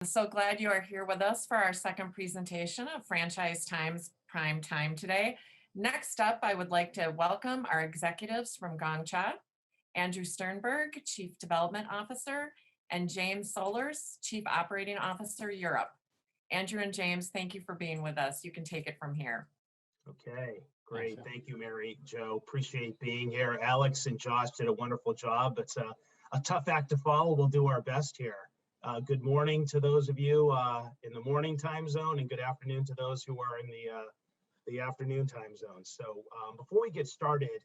I'm so glad you are here with us for our second presentation of Franchise Time's Prime Time today. Next up, I would like to welcome our executives from Gong Cha, Andrew Sternburg, Chief Development Officer, and James Sollars, Chief Operating Officer, Europe. Andrew and James, thank you for being with us. You can take it from here. Okay, great. Thank you, Mary Jo. Appreciate being here. Alex and Josh did a wonderful job. It's a tough act to follow. We'll do our best here. Good morning to those of you in the morning time zone, and good afternoon to those who are in the afternoon time zone. So before we get started,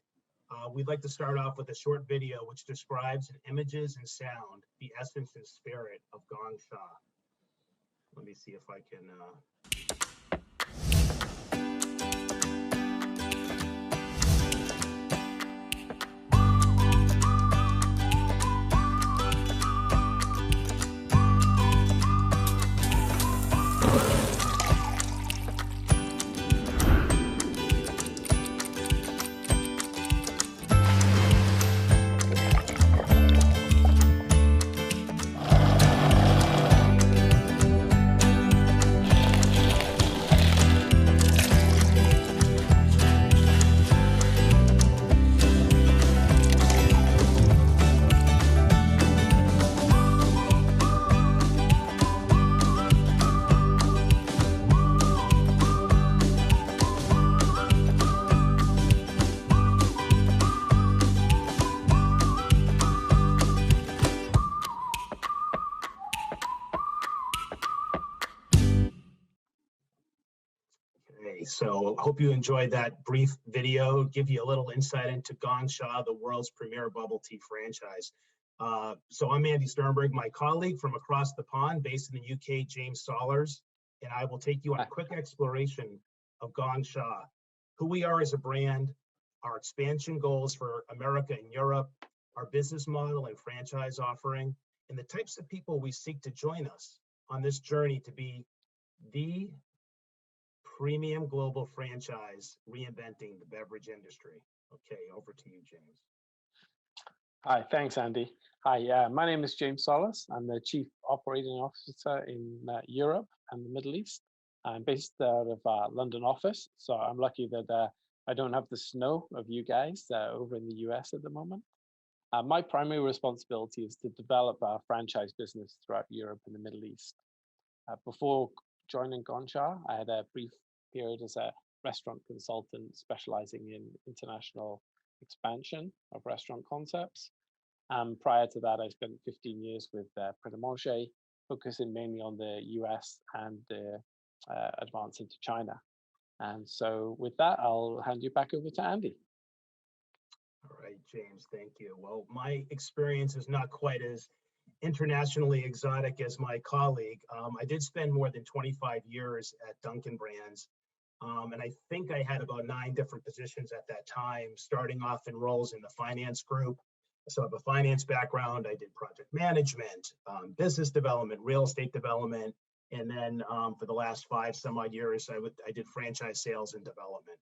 we'd like to start off with a short video which describes in images and sound the essence and spirit of Gong Cha. Let me see if I can. So I hope you enjoyed that brief video, give you a little insight into Gong Cha, the world's premier bubble tea franchise. So I'm Andy Sternburg, my colleague from across the pond based in the UK, James Sollars, and I will take you on a quick exploration of Gong Cha, who we are as a brand, our expansion goals for America and Europe, our business model and franchise offering, and the types of people we seek to join us on this journey to be the premium global franchise reinventing the beverage industry. Okay, over to you, James. Hi, thanks, Andy. Hi, my name is James Sollars. I'm the Chief Operating Officer in Europe and the Middle East. I'm based out of London office, so I'm lucky that I don't have the snow of you guys over in the US at the moment. My primary responsibility is to develop our franchise business throughout Europe and the Middle East. Before joining Gong Cha, I had a brief period as a restaurant consultant specializing in international expansion of restaurant concepts. Prior to that, I spent 15 years with PrimeTime, focusing mainly on the US and the advance into China. And so with that, I'll hand you back over to Andy. All right, James, thank you. Well, my experience is not quite as internationally exotic as my colleague. I did spend more than 25 years at Dunkin' Brands. And I think I had about 9 different positions at that time, starting off in roles in the finance group. So I have a finance background. I did project management, business development, real estate development. And then for the last 5 some odd years, I did franchise sales and development.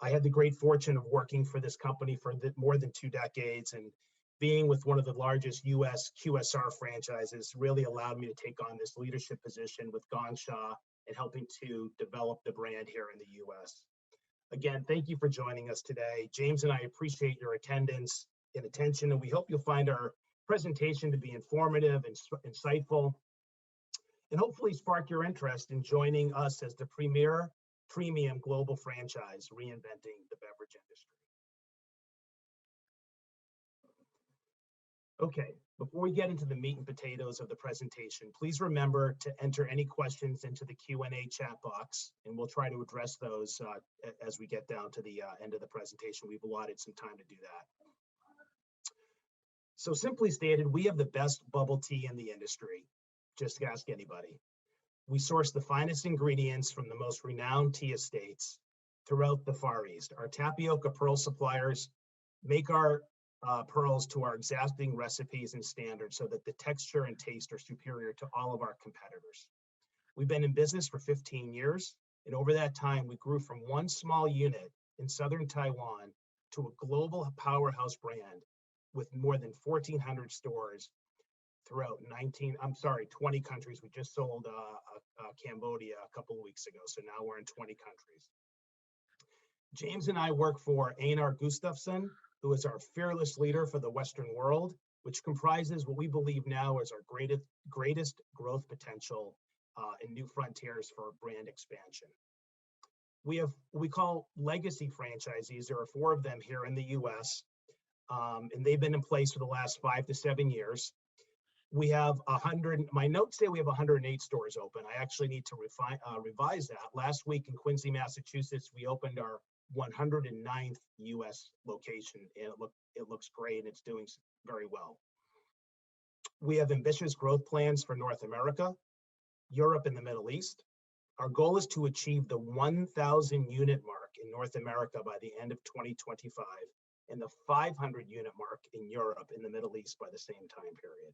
I had the great fortune of working for this company for more than 2 decades, and being with one of the largest US QSR franchises really allowed me to take on this leadership position with Gong Cha and helping to develop the brand here in the US. Again, thank you for joining us today. James and I appreciate your attendance and attention, and we hope you'll find our presentation to be informative and insightful, and hopefully spark your interest in joining us as the premier premium global franchise reinventing the beverage industry. Okay, before we get into the meat and potatoes of the presentation, please remember to enter any questions into the Q&A chat box, and we'll try to address those as we get down to the end of the presentation. We've allotted some time to do that. So simply stated, we have the best bubble tea in the industry. Just ask anybody. We source the finest ingredients from the most renowned tea estates throughout the Far East. Our tapioca pearl suppliers make our pearls to our exacting recipes and standards so that the texture and taste are superior to all of our competitors. We've been in business for 15 years, and over that time, we grew from one small unit in southern Taiwan to a global powerhouse brand with more than 1,400 stores throughout 20 countries. We just sold Cambodia a couple of weeks ago, so now we're in 20 countries. James and I work for Einar Gustafsson, who is our fearless leader for the Western world, which comprises what we believe now is our greatest growth potential and new frontiers for brand expansion. We have what we call legacy franchisees. There are 4 of them here in the US, and they've been in place for the last 5 to 7 years. We have 100, my notes say we have 108 stores open. I actually need to revise that. Last week in Quincy, Massachusetts, we opened our 109th US location, and it looks great and it's doing very well. We have ambitious growth plans for North America, Europe, and the Middle East. Our goal is to achieve the 1,000 unit mark in North America by the end of 2025 and the 500 unit mark in Europe and the Middle East by the same time period.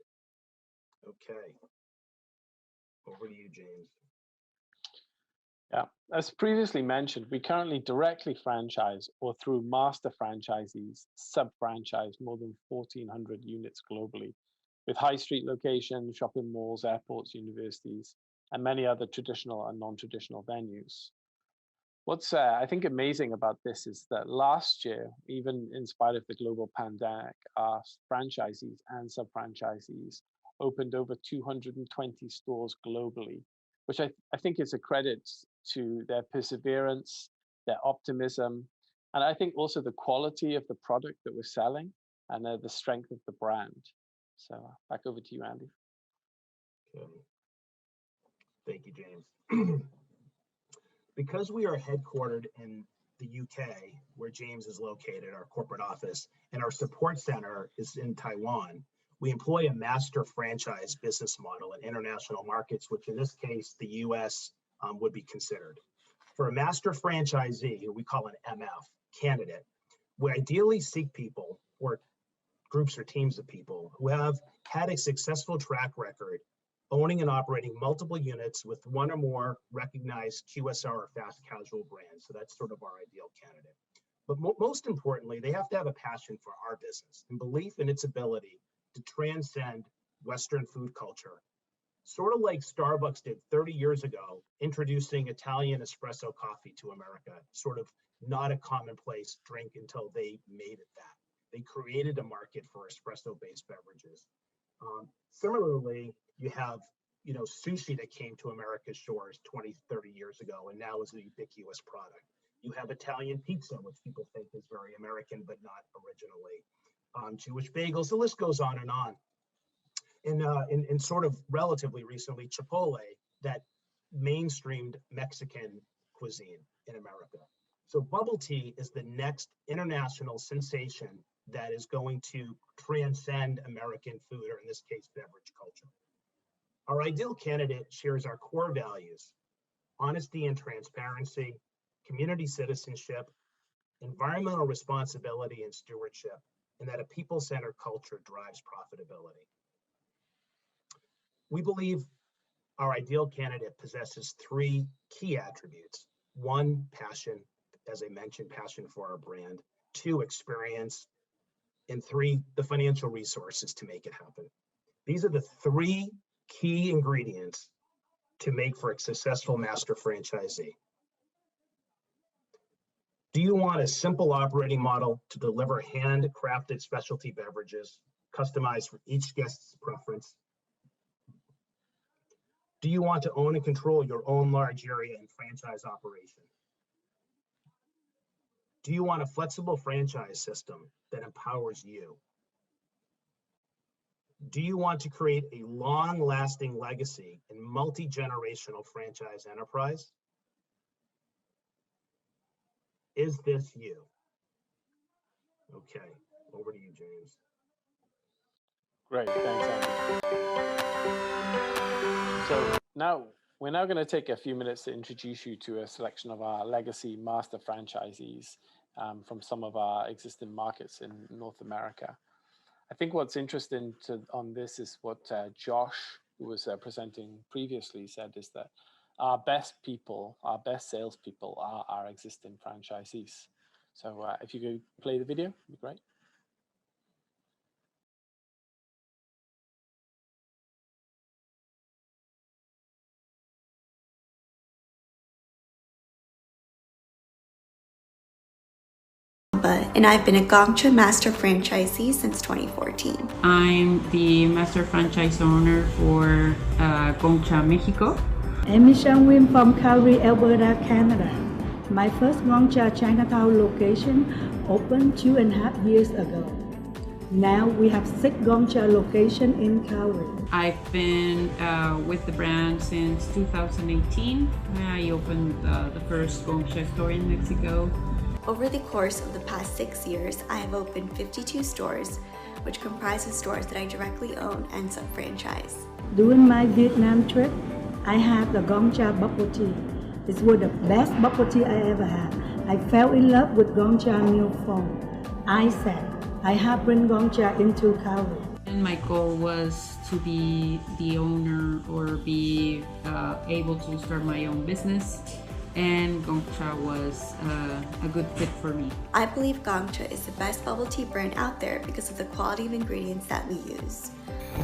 Okay, over to you, James. Yeah, as previously mentioned, we currently directly franchise or through master franchisees, sub-franchise more than 1,400 units globally, with high street locations, shopping malls, airports, universities, and many other traditional and non-traditional venues. What's I think amazing about this is that last year, even in spite of the global pandemic, our franchisees and sub-franchisees opened over 220 stores globally, which I think is a credit to their perseverance, their optimism, and I think also the quality of the product that we're selling and the strength of the brand. So back over to you, Andy. Okay. Thank you, James. Because we are headquartered in the UK, where James is located, our corporate office, and our support center is in Taiwan, we employ a master franchise business model in international markets, which in this case, the US would be considered. For a master franchisee, who we call an MF, candidate, we ideally seek people or groups or teams of people who have had a successful track record owning and operating multiple units with one or more recognized QSR or fast casual brands. So that's sort of our ideal candidate. But most importantly, they have to have a passion for our business and belief in its ability to transcend Western food culture. Sort of like Starbucks did 30 years ago, introducing Italian espresso coffee to America, sort of not a commonplace drink until they made it that. They created a market for espresso-based beverages. Similarly, you have, sushi that came to America's shores 20, 30 years ago, and now is a ubiquitous product. You have Italian pizza, which people think is very American, but not originally. Jewish bagels, the list goes on and on. And sort of relatively recently, Chipotle, that mainstreamed Mexican cuisine in America. So bubble tea is the next international sensation that is going to transcend American food, or in this case, beverage culture. Our ideal candidate shares our core values: honesty and transparency, community citizenship, environmental responsibility and stewardship, and that a people-centered culture drives profitability. We believe our ideal candidate possesses 3 key attributes. 1, passion, as I mentioned, passion for our brand. 2, experience. And 3, the financial resources to make it happen. These are the 3 key ingredients to make for a successful master franchisee. Do you want a simple operating model to deliver handcrafted specialty beverages, customized for each guest's preference? Do you want to own and control your own large area and franchise operation? Do you want a flexible franchise system that empowers you? Do you want to create a long-lasting legacy and multi-generational franchise enterprise? Is this you? Okay, over to you, James. Great, thanks, Andy. So we're now going to take a few minutes to introduce you to a selection of our legacy master franchisees from some of our existing markets in North America. I think what's interesting on this is what Josh, who was presenting previously, said is that our best people, our best salespeople are our existing franchisees. So if you could play the video, it'd be great. Amba, and I've been a Gong Cha Master Franchisee since 2014. I'm the Master Franchise Owner for Gong Cha, Mexico. I'm Michelle Wim from Calgary, Alberta, Canada. My first Gong Cha Chinatown location opened 2.5 years ago. Now we have 6 Gong Cha locations in Calgary. I've been with the brand since 2018. I opened the first Gong Cha store in Mexico. Over the course of the past 6 years, I have opened 52 stores, which comprises stores that I directly own and sub-franchise. During my Vietnam trip, I had the Gong Cha bubble tea. It was the best bubble tea I ever had. I fell in love with Gong Cha milk foam. I said, I have bring Gong Cha into Calgary. And my goal was to be the owner or be able to start my own business. And Gong Cha was a good fit for me. I believe Gong Cha is the best bubble tea brand out there because of the quality of ingredients that we use.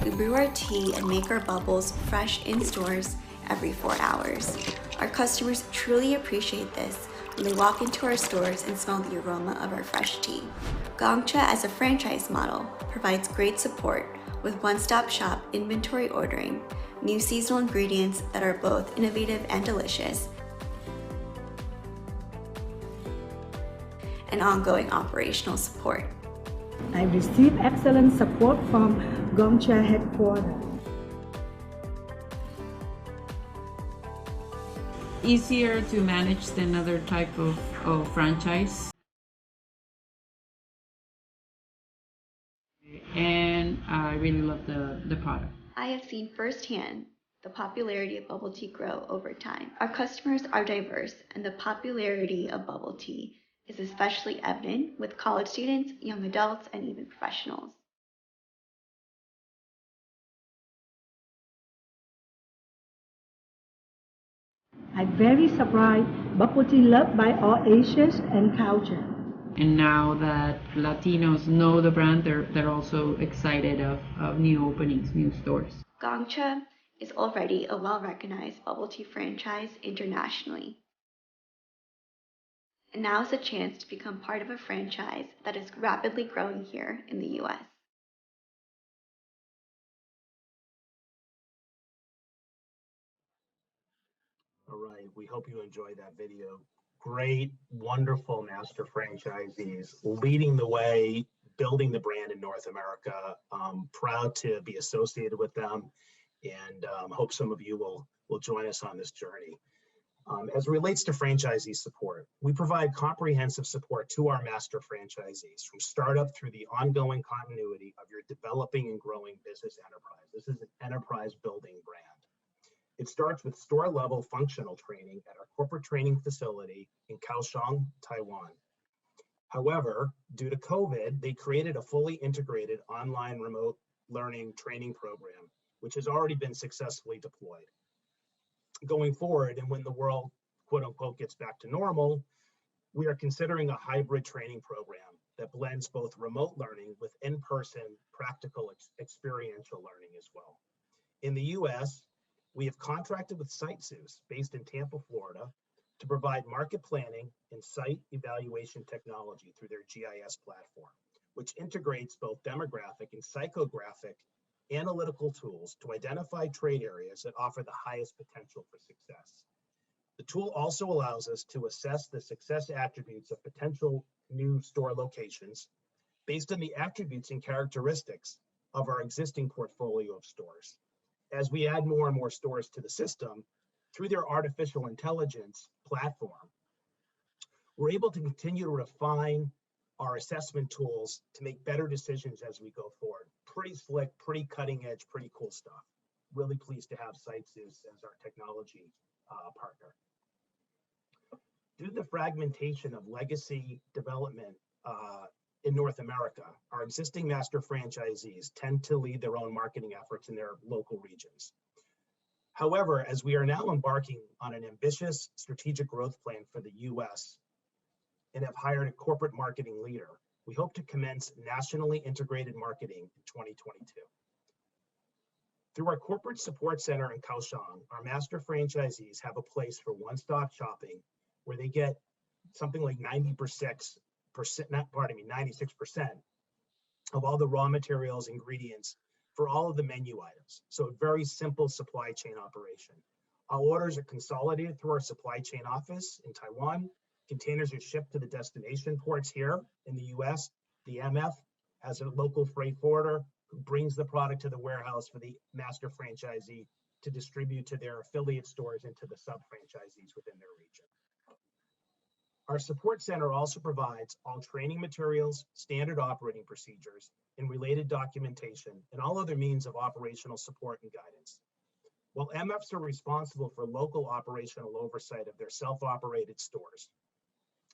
We brew our tea and make our bubbles fresh in stores every 4 hours. Our customers truly appreciate this when they walk into our stores and smell the aroma of our fresh tea. Gong Cha as a franchise model provides great support with one-stop shop inventory ordering, new seasonal ingredients that are both innovative and delicious, and ongoing operational support. I received excellent support from Gong Cha headquarters. Easier to manage than other type of franchise. And I really love the product. I have seen firsthand the popularity of bubble tea grow over time. Our customers are diverse, and the popularity of bubble tea is especially evident with college students, young adults, and even professionals. I'm very surprised bubble tea loved by all ages and culture. And now that Latinos know the brand, they're also excited of new openings, new stores. Gong Cha is already a well-recognized bubble tea franchise internationally. And now is a chance to become part of a franchise that is rapidly growing here in the US. All right, we hope you enjoyed that video. Great, wonderful master franchisees leading the way, building the brand in North America. Proud to be associated with them, and hope some of you will join us on this journey. As it relates to franchisee support, we provide comprehensive support to our master franchisees from startup through the ongoing continuity of your developing and growing business enterprise. This is an enterprise building brand. It starts with store-level functional training at our corporate training facility in Kaohsiung, Taiwan. However, due to COVID, they created a fully integrated online remote learning training program, which has already been successfully deployed. Going forward, and when the world, quote unquote, gets back to normal, we are considering a hybrid training program that blends both remote learning with in-person practical experiential learning as well. In the US, we have contracted with SiteZeus, based in Tampa, Florida, to provide market planning and site evaluation technology through their GIS platform, which integrates both demographic and psychographic analytical tools to identify trade areas that offer the highest potential for success. The tool also allows us to assess the success attributes of potential new store locations based on the attributes and characteristics of our existing portfolio of stores. As we add more and more stores to the system, through their artificial intelligence platform, we're able to continue to refine our assessment tools to make better decisions as we go forward. Pretty slick, pretty cutting edge, pretty cool stuff. Really pleased to have SiteZeus as our technology partner. Due to the fragmentation of legacy development in North America, our existing master franchisees tend to lead their own marketing efforts in their local regions. However, as we are now embarking on an ambitious strategic growth plan for the US and have hired a corporate marketing leader, we hope to commence nationally integrated marketing in 2022. Through our corporate support center in Kaohsiung, our master franchisees have a place for one-stop shopping where they get something like 90% 96% of all the raw materials, ingredients for all of the menu items. So a very simple supply chain operation. Our orders are consolidated through our supply chain office in Taiwan. Containers are shipped to the destination ports here in the US. The MF has a local freight forwarder who brings the product to the warehouse for the master franchisee to distribute to their affiliate stores and to the sub-franchisees within their region. Our support center also provides all training materials, standard operating procedures, and related documentation, and all other means of operational support and guidance. While MFs are responsible for local operational oversight of their self-operated stores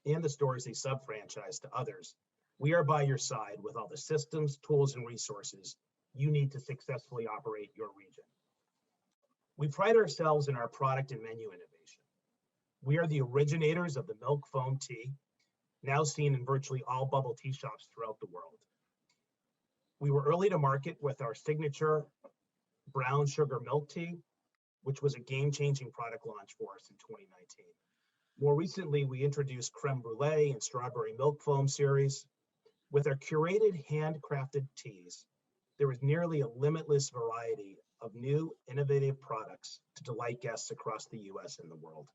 and the stores they sub-franchise to others, we are by your side with all the systems, tools, and resources you need to successfully operate your region. We pride ourselves in our product and menu innovation. We are the originators of the milk foam tea, now seen in virtually all bubble tea shops throughout the world. We were early to market with our signature brown sugar milk tea, which was a game-changing product launch for us in 2019. More recently, we introduced creme brulee and strawberry milk foam series. With our curated handcrafted teas, there is nearly a limitless variety of new innovative products to delight guests across the US and the world.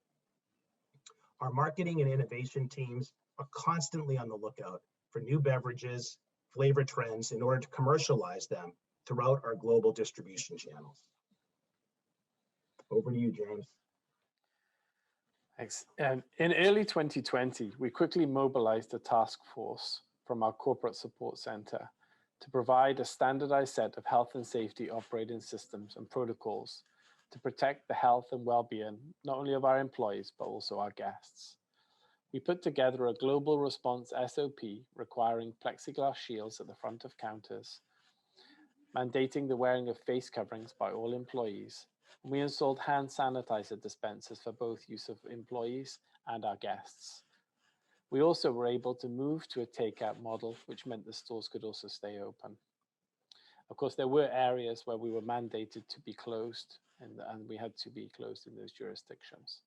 Our marketing and innovation teams are constantly on the lookout for new beverages, flavor trends in order to commercialize them throughout our global distribution channels. Over to you, James. Thanks. In early 2020, we quickly mobilized a task force from our corporate support center to provide a standardized set of health and safety operating systems and protocols to protect the health and well-being, not only of our employees, but also our guests. We put together a global response SOP requiring plexiglass shields at the front of counters, mandating the wearing of face coverings by all employees. We installed hand sanitizer dispensers for both use of employees and our guests. We also were able to move to a takeout model, which meant the stores could also stay open. Of course, there were areas where we were mandated to be closed, and we had to be closed in those jurisdictions.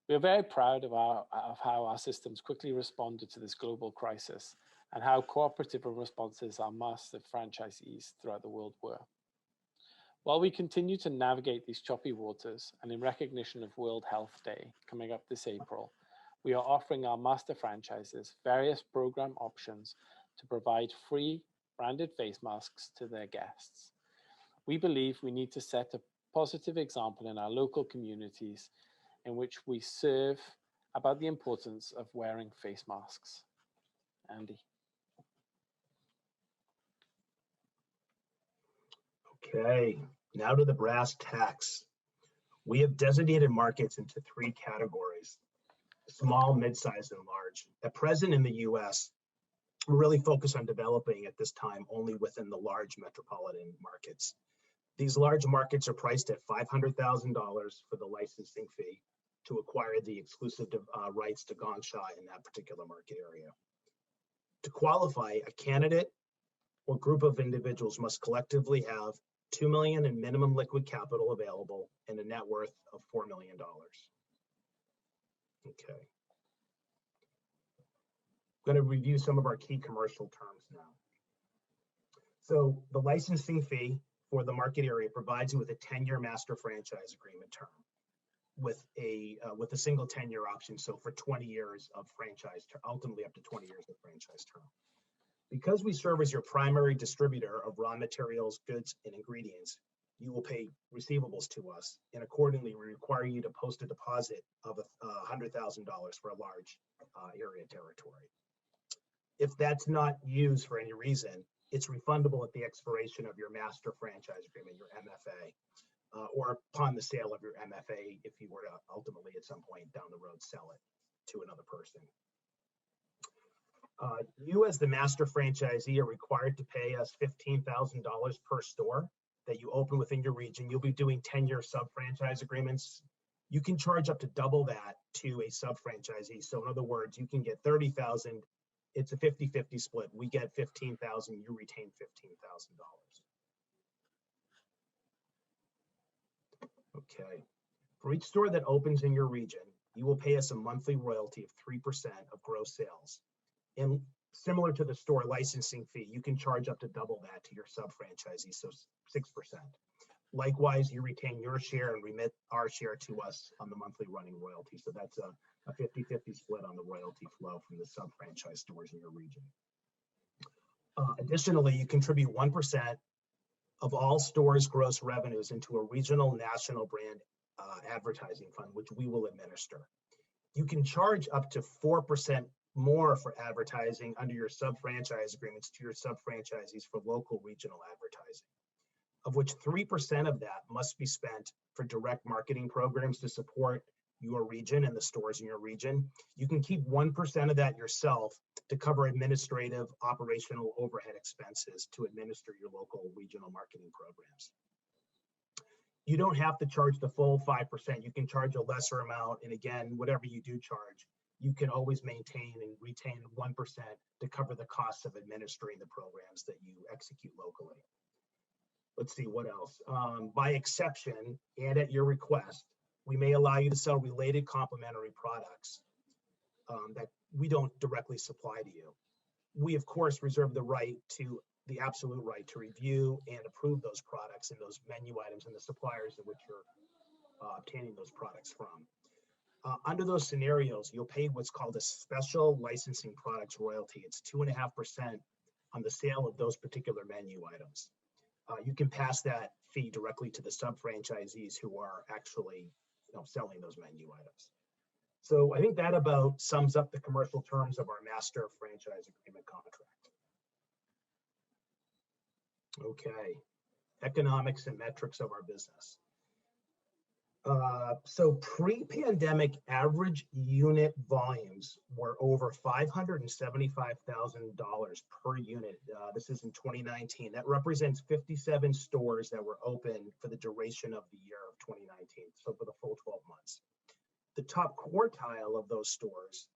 We are very proud of how our systems quickly responded to this global crisis and how cooperative and responsive our master franchisees throughout the world were. While we continue to navigate these choppy waters, and in recognition of World Health Day coming up this April, we are offering our master franchises various program options to provide free branded face masks to their guests. We believe we need to set a positive example in our local communities in which we serve about the importance of wearing face masks. Andy. Okay, now to the brass tacks. We have designated markets into three categories: small, mid-size, and large. At present in the US, we're really focused on developing at this time only within the large metropolitan markets. These large markets are priced at $500,000 for the licensing fee to acquire the exclusive rights to Gong Cha in that particular market area. To qualify, a candidate or group of individuals must collectively have $2 million in minimum liquid capital available and a net worth of $4 million. Okay. I'm going to review some of our key commercial terms now. So the licensing fee for the market area provides you with a 10-year master franchise agreement term with a single 10-year option. So for 20 years of franchise, ultimately up to 20 years of franchise term. Because we serve as your primary distributor of raw materials, goods, and ingredients, you will pay receivables to us, and accordingly, we require you to post a deposit of $100,000 for a large area territory. If that's not used for any reason, it's refundable at the expiration of your master franchise agreement, your MFA, or upon the sale of your MFA if you were to ultimately at some point down the road sell it to another person. You as the master franchisee are required to pay us $15,000 per store that you open within your region. You'll be doing 10-year sub-franchise agreements. You can charge up to double that to a sub-franchisee. So in other words, you can get $30,000. It's a 50-50 split. We get $15,000, you retain $15,000. Okay. For each store that opens in your region, you will pay us a monthly royalty of 3% of gross sales. And similar to the store licensing fee, you can charge up to double that to your sub-franchisee, so 6%. Likewise, you retain your share and remit our share to us on the monthly running royalty. So that's a 50-50 split on the royalty flow from the sub-franchise stores in your region. Additionally, you contribute 1% of all stores' gross revenues into a regional national brand advertising fund, which we will administer. You can charge up to 4% more for advertising under your sub-franchise agreements to your sub-franchisees for local regional advertising, of which 3% of that must be spent for direct marketing programs to support your region and the stores in your region. You can keep 1% of that yourself to cover administrative, operational overhead expenses to administer your local regional marketing programs. You don't have to charge the full 5%. You can charge a lesser amount. And again, whatever you do charge, you can always maintain and retain 1% to cover the costs of administering the programs that you execute locally. Let's see what else. By exception, and at your request, we may allow you to sell related complementary products that we don't directly supply to you. We, of course, reserve the absolute right to review and approve those products and those menu items and the suppliers in which you're obtaining those products from. Under those scenarios, you'll pay what's called a special licensing products royalty. It's 2.5% on the sale of those particular menu items. You can pass that fee directly to the sub-franchisees who are actually selling those menu items. So I think that about sums up the commercial terms of our master franchise agreement contract. Okay, economics and metrics of our business. So pre-pandemic average unit volumes were over $575,000 per unit. This is in 2019. That represents 57 stores that were open for the duration of the year of 2019, so for the full 12 months. The top quartile of those stores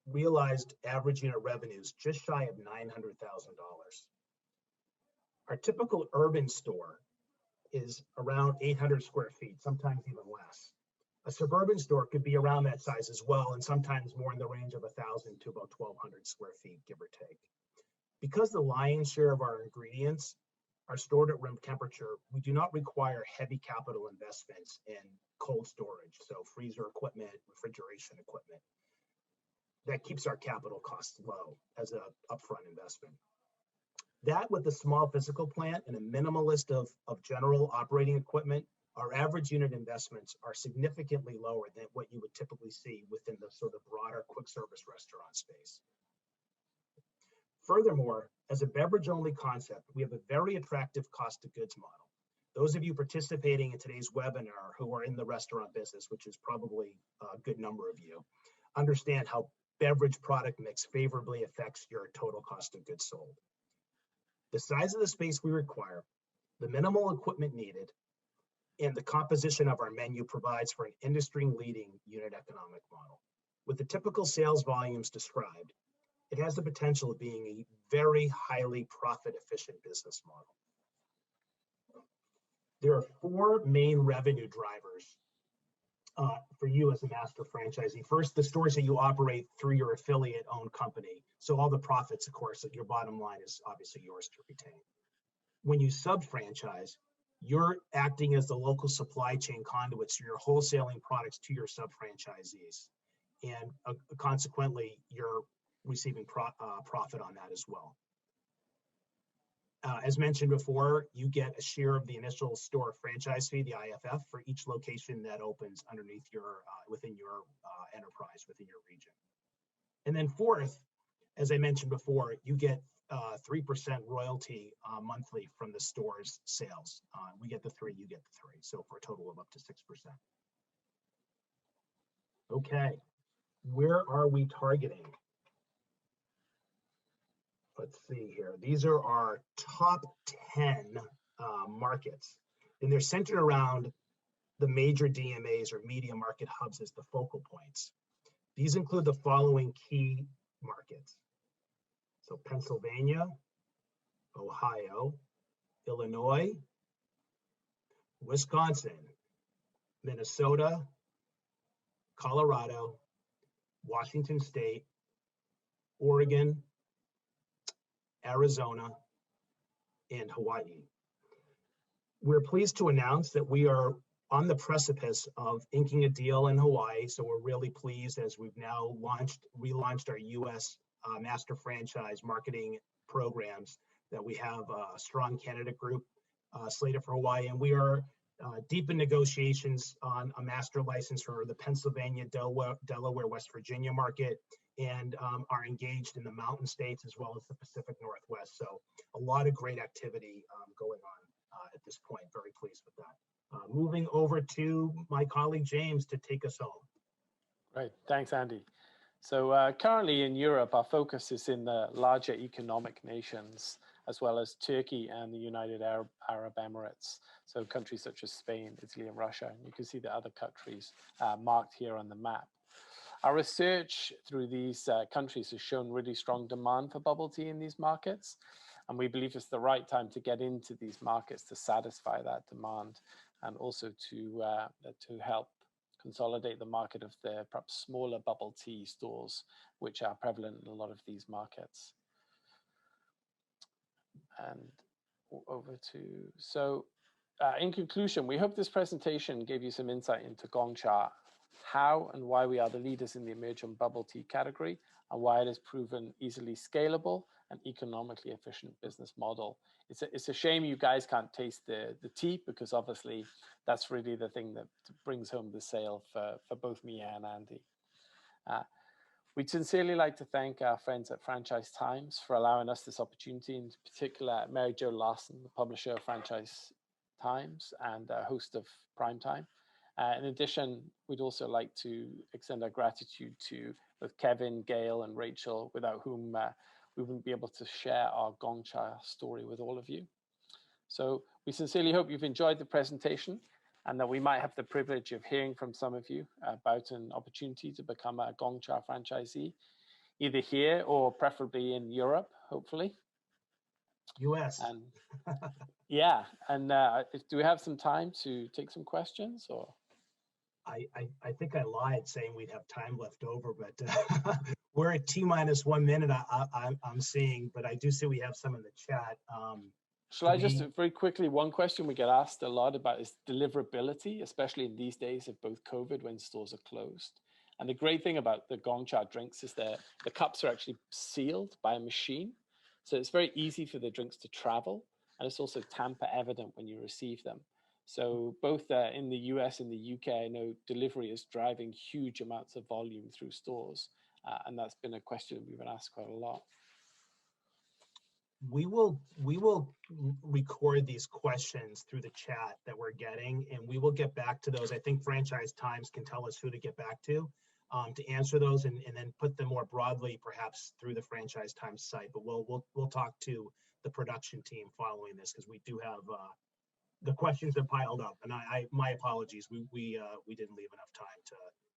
realized average unit revenues just shy of $900,000. Our typical urban store is around 800 square feet, sometimes even less. A suburban store could be around that size as well, and sometimes more in the range of 1,000 to about 1,200 square feet, give or take. Because the lion's share of our ingredients are stored at room temperature, we do not require heavy capital investments in cold storage, so freezer equipment, refrigeration equipment. That keeps our capital costs low as an upfront investment. That with a small physical plant and a minimal list of general operating equipment, our average unit investments are significantly lower than what you would typically see within the sort of broader quick service restaurant space. Furthermore, as a beverage-only concept, we have a very attractive cost of goods model. Those of you participating in today's webinar who are in the restaurant business, which is probably a good number of you, understand how beverage product mix favorably affects your total cost of goods sold. The size of the space we require, the minimal equipment needed, and the composition of our menu provides for an industry-leading unit economic model. With the typical sales volumes described, it has the potential of being a very highly profit-efficient business model. There are 4 main revenue drivers for you as a master franchisee. First, the stores that you operate through your affiliate-owned company. So all the profits, of course, your bottom line is obviously yours to retain. When you sub-franchise, you're acting as the local supply chain conduit, so you're wholesaling products to your sub-franchisees. And consequently, you're receiving profit on that as well. As mentioned before, you get a share of the initial store franchise fee, the IFF, for each location that opens underneath your, within your enterprise, within your region. And then fourth, as I mentioned before, you get 3% royalty monthly from the store's sales. We get the 3, you get the 3, so for a total of up to 6%. Okay, where are we targeting? Let's see here. These are our top 10 markets, and they're centered around the major DMAs or media market hubs as the focal points. These include the following key markets. So Pennsylvania, Ohio, Illinois, Wisconsin, Minnesota, Colorado, Washington State, Oregon, Arizona, and Hawaii. We're pleased to announce that we are on the precipice of inking a deal in Hawaii. So we're really pleased as we've now relaunched our US master franchise marketing programs, that we have a strong candidate group slated for Hawaii. And we are deep in negotiations on a master license for the Pennsylvania, Delaware, West Virginia market, and are engaged in the mountain states as well as the Pacific Northwest. So a lot of great activity going on at this point. Very pleased with that. Moving over to my colleague James to take us home. Great, thanks, Andy. So currently in Europe, our focus is in the larger economic nations, as well as Turkey and the United Arab Emirates. So countries such as Spain, Italy, and Russia. And you can see the other countries marked here on the map. Our research through these countries has shown really strong demand for bubble tea in these markets. And we believe it's the right time to get into these markets to satisfy that demand, and also to help consolidate the market of the perhaps smaller bubble tea stores, which are prevalent in a lot of these markets. And over to, so in conclusion, we hope this presentation gave you some insight into Gong Cha, how and why we are the leaders in the emerging bubble tea category, and why it has proven easily scalable and economically efficient business model. It's a shame you guys can't taste the tea, because obviously that's really the thing that brings home the sale for both me and Andy. We'd sincerely like to thank our friends at Franchise Times for allowing us this opportunity, in particular Mary Jo Larson, the publisher of Franchise Times and host of PrimeTime. In addition, we'd also like to extend our gratitude to both Kevin, Gail, and Rachel, without whom we wouldn't be able to share our Gong Cha story with all of you. So we sincerely hope you've enjoyed the presentation, and that we might have the privilege of hearing from some of you about an opportunity to become a Gong Cha franchisee, either here or preferably in Europe, hopefully. US. And yeah, and do we have some time to take some questions, or? I think I lied saying we'd have time left over, but we're at T-1 minute I'm seeing, but I do see we have some in the chat. Shall I just very quickly, one question we get asked a lot about is deliverability, especially in these days of both COVID when stores are closed. And the great thing about the Gong Cha drinks is that the cups are actually sealed by a machine. So it's very easy for the drinks to travel. And it's also tamper evident when you receive them. So both in the US and the UK, I know delivery is driving huge amounts of volume through stores. And that's been a question we've been asked quite a lot. We will record these questions through the chat that we're getting, and we will get back to those. I think Franchise Times can tell us who to get back to answer those, and then put them more broadly, perhaps through the Franchise Times site. But we'll talk to the production team following this, because we do have the questions that piled up, and my apologies. We didn't leave enough time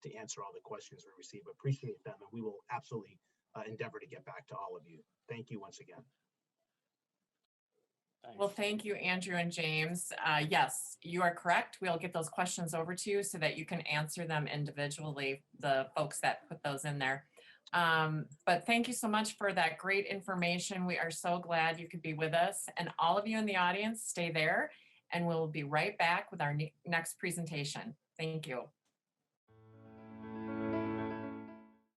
to answer all the questions we received. But appreciate them, and we will absolutely endeavor to get back to all of you. Thank you once again. Thanks. Well, thank you, Andrew and James. Yes, you are correct. We'll get those questions over to you so that you can answer them individually, the folks that put those in there. But thank you so much for that great information. We are so glad you could be with us, and all of you in the audience, stay there, and we'll be right back with our next presentation. Thank you.